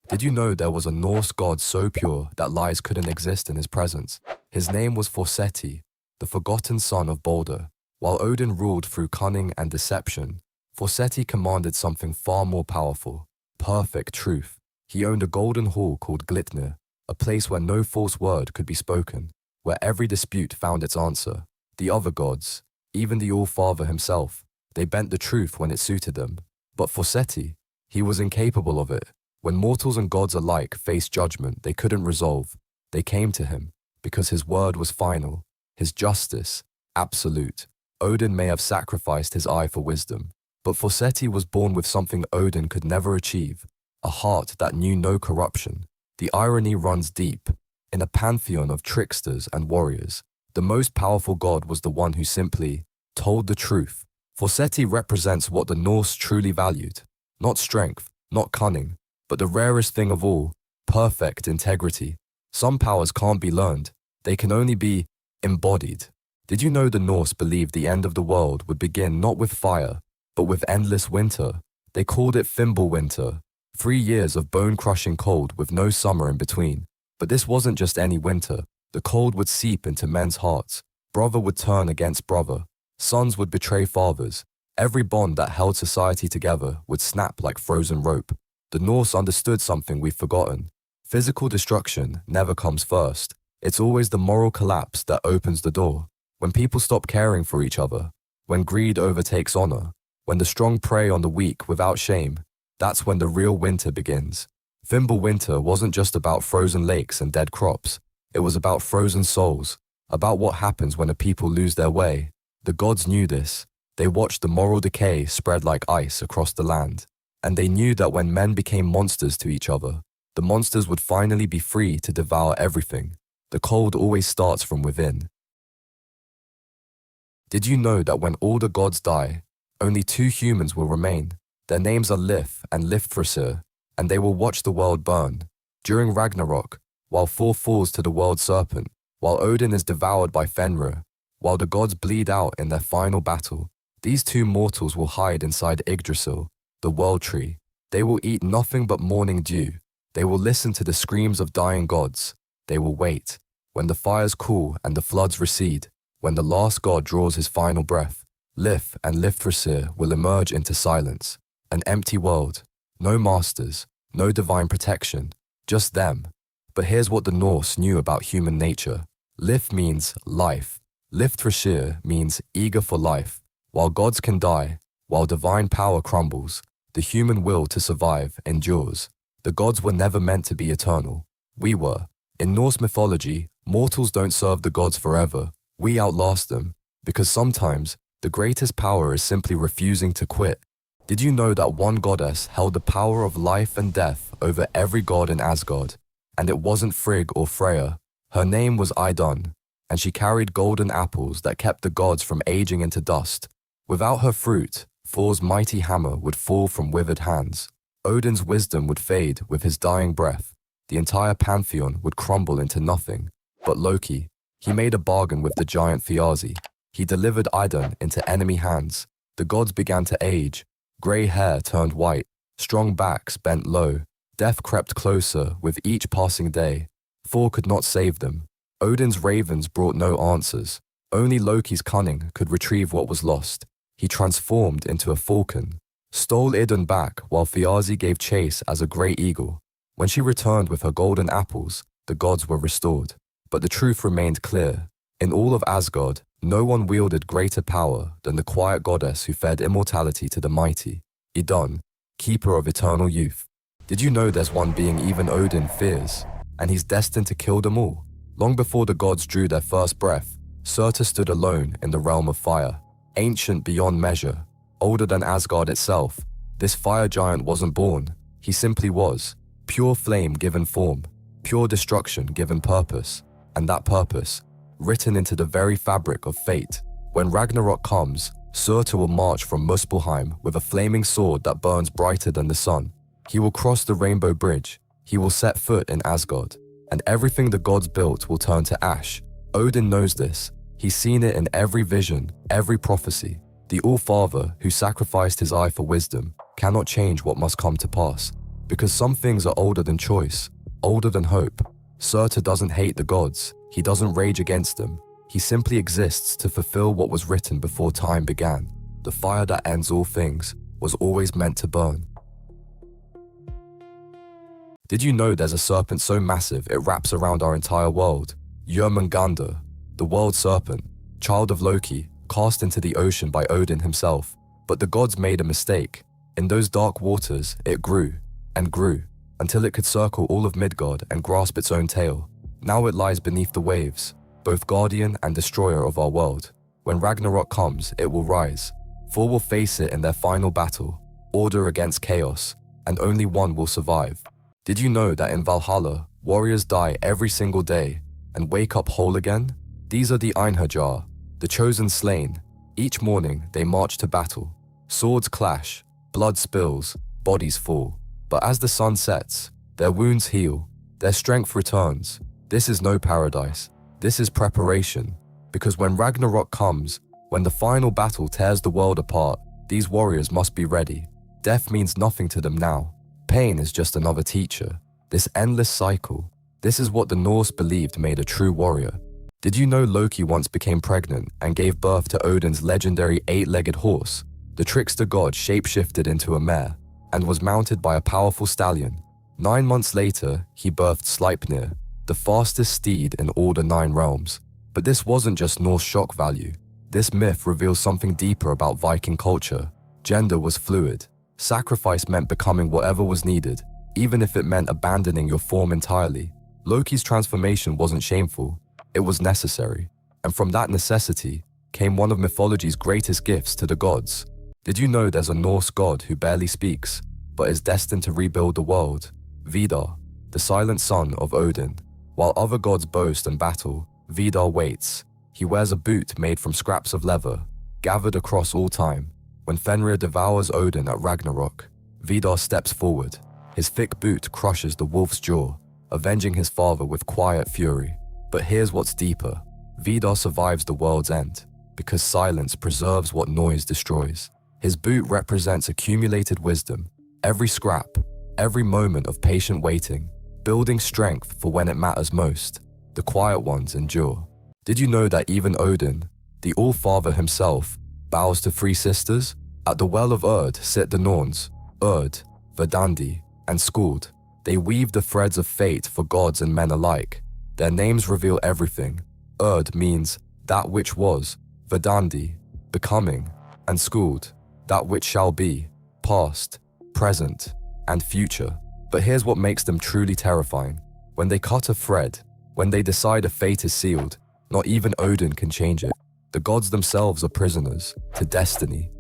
Did you know there was a Norse god so pure that lies couldn't exist in his presence? His name was Forseti, the forgotten son of Balder. While Odin ruled through cunning and deception, Forseti commanded something far more powerful: perfect truth. He owned a golden hall called Glitnir, a place where no false word could be spoken, where every dispute found its answer. The other gods, even the All-Father himself, they bent the truth when it suited them. But Forseti, he was incapable of it. When mortals and gods alike faced judgment they couldn't resolve, they came to him because his word was final, his justice absolute. Odin may have sacrificed his eye for wisdom, but Forseti was born with something Odin could never achieve: a heart that knew no corruption. The irony runs deep. In a pantheon of tricksters and warriors, the most powerful god was the one who simply told the truth. Forseti represents what the Norse truly valued: not strength, not cunning, but the rarest thing of all, perfect integrity. Some powers can't be learned, they can only be embodied. Did you know the Norse believed the end of the world would begin not with fire, but with endless winter? They called it Fimbulwinter, 3 years of bone-crushing cold with no summer in between. But this wasn't just any winter. The cold would seep into men's hearts. Brother would turn against brother. Sons would betray fathers. Every bond that held society together would snap like frozen rope. The Norse understood something we've forgotten. Physical destruction never comes first. It's always the moral collapse that opens the door. When people stop caring for each other, when greed overtakes honor, when the strong prey on the weak without shame, that's when the real winter begins. Fimbulwinter wasn't just about frozen lakes and dead crops. It was about frozen souls, about what happens when a people lose their way. The gods knew this. They watched the moral decay spread like ice across the land. And they knew that when men became monsters to each other, the monsters would finally be free to devour everything. The cold always starts from within. Did you know that when all the gods die, only 2 humans will remain? Their names are Lif and Lifthrasir, and they will watch the world burn. During Ragnarok, while Thor falls to the world serpent, while Odin is devoured by Fenrir, while the gods bleed out in their final battle, these 2 mortals will hide inside Yggdrasil, the world tree. They will eat nothing but morning dew. They will listen to the screams of dying gods. They will wait. When the fires cool and the floods recede, when the last god draws his final breath, Lif and Lifthrasir will emerge into silence. An empty world. No masters, no divine protection, just them. But here's what the Norse knew about human nature. Lif means life. Lifthrasir means eager for life. While gods can die, while divine power crumbles, the human will to survive endures. The gods were never meant to be eternal. We were. In Norse mythology, mortals don't serve the gods forever. We outlast them, because sometimes the greatest power is simply refusing to quit. Did you know that one goddess held the power of life and death over every god in Asgard? And it wasn't Frigg or Freya. Her name was Idun, and she carried golden apples that kept the gods from aging into dust. Without her fruit, Thor's mighty hammer would fall from withered hands. Odin's wisdom would fade with his dying breath. The entire pantheon would crumble into nothing. But Loki, he made a bargain with the giant Thiazi. He delivered Idun into enemy hands. The gods began to age. Grey hair turned white. Strong backs bent low. Death crept closer with each passing day. Thor could not save them. Odin's ravens brought no answers. Only Loki's cunning could retrieve what was lost. He transformed into a falcon, stole Idun back while Thiazi gave chase as a great eagle. When she returned with her golden apples, the gods were restored. But the truth remained clear. In all of Asgard, no one wielded greater power than the quiet goddess who fed immortality to the mighty, Idun, keeper of eternal youth. Did you know there's one being even Odin fears, and he's destined to kill them all? Long before the gods drew their first breath, Surtur stood alone in the realm of fire. Ancient beyond measure, older than Asgard itself, this fire giant wasn't born. He simply was. Pure flame given form, pure destruction given purpose, and that purpose, written into the very fabric of fate. When Ragnarok comes, Surtur will march from Muspelheim with a flaming sword that burns brighter than the sun. He will cross the rainbow bridge. He will set foot in Asgard, and everything the gods built will turn to ash. Odin knows this. He's seen it in every vision, every prophecy. The All-Father, who sacrificed his eye for wisdom, cannot change what must come to pass. Because some things are older than choice, older than hope. Surtur doesn't hate the gods, he doesn't rage against them. He simply exists to fulfill what was written before time began. The fire that ends all things was always meant to burn. Did you know there's a serpent so massive it wraps around our entire world? Jörmungandr, the world serpent, child of Loki, cast into the ocean by Odin himself. But the gods made a mistake. In those dark waters, it grew and grew until it could circle all of Midgard and grasp its own tail. Now it lies beneath the waves, both guardian and destroyer of our world. When Ragnarok comes, it will rise. Four will face it in their final battle, order against chaos, and only one will survive. Did you know that in Valhalla, warriors die every single day and wake up whole again? These are the Einherjar, the chosen slain. Each morning, they march to battle. Swords clash, blood spills, bodies fall. But as the sun sets, their wounds heal, their strength returns. This is no paradise. This is preparation. Because when Ragnarok comes, when the final battle tears the world apart, these warriors must be ready. Death means nothing to them now. Pain is just another teacher. This endless cycle. This is what the Norse believed made a true warrior. Did you know Loki once became pregnant and gave birth to Odin's legendary 8-legged horse? The trickster god shapeshifted into a mare and was mounted by a powerful stallion. 9 months later, he birthed Sleipnir, the fastest steed in all the 9 realms. But this wasn't just Norse shock value. This myth reveals something deeper about Viking culture. Gender was fluid. Sacrifice meant becoming whatever was needed, even if it meant abandoning your form entirely. Loki's transformation wasn't shameful, it was necessary. And from that necessity came one of mythology's greatest gifts to the gods. Did you know there's a Norse god who barely speaks, but is destined to rebuild the world? Vidar, the silent son of Odin. While other gods boast and battle, Vidar waits. He wears a boot made from scraps of leather, gathered across all time. When Fenrir devours Odin at Ragnarok, Vidar steps forward. His thick boot crushes the wolf's jaw, avenging his father with quiet fury. But here's what's deeper. Vidar survives the world's end, because silence preserves what noise destroys. His boot represents accumulated wisdom, every scrap, every moment of patient waiting, building strength for when it matters most. The quiet ones endure. Did you know that even Odin, the All-Father himself, bows to 3 sisters? At the well of Urd sit the Norns, Urd, Verdandi, and Skuld. They weave the threads of fate for gods and men alike. Their names reveal everything. Urd means that which was, Verdandi, becoming, and Skuld, that which shall be, past, present, and future. But here's what makes them truly terrifying. When they cut a thread, when they decide a fate is sealed, not even Odin can change it. The gods themselves are prisoners to destiny.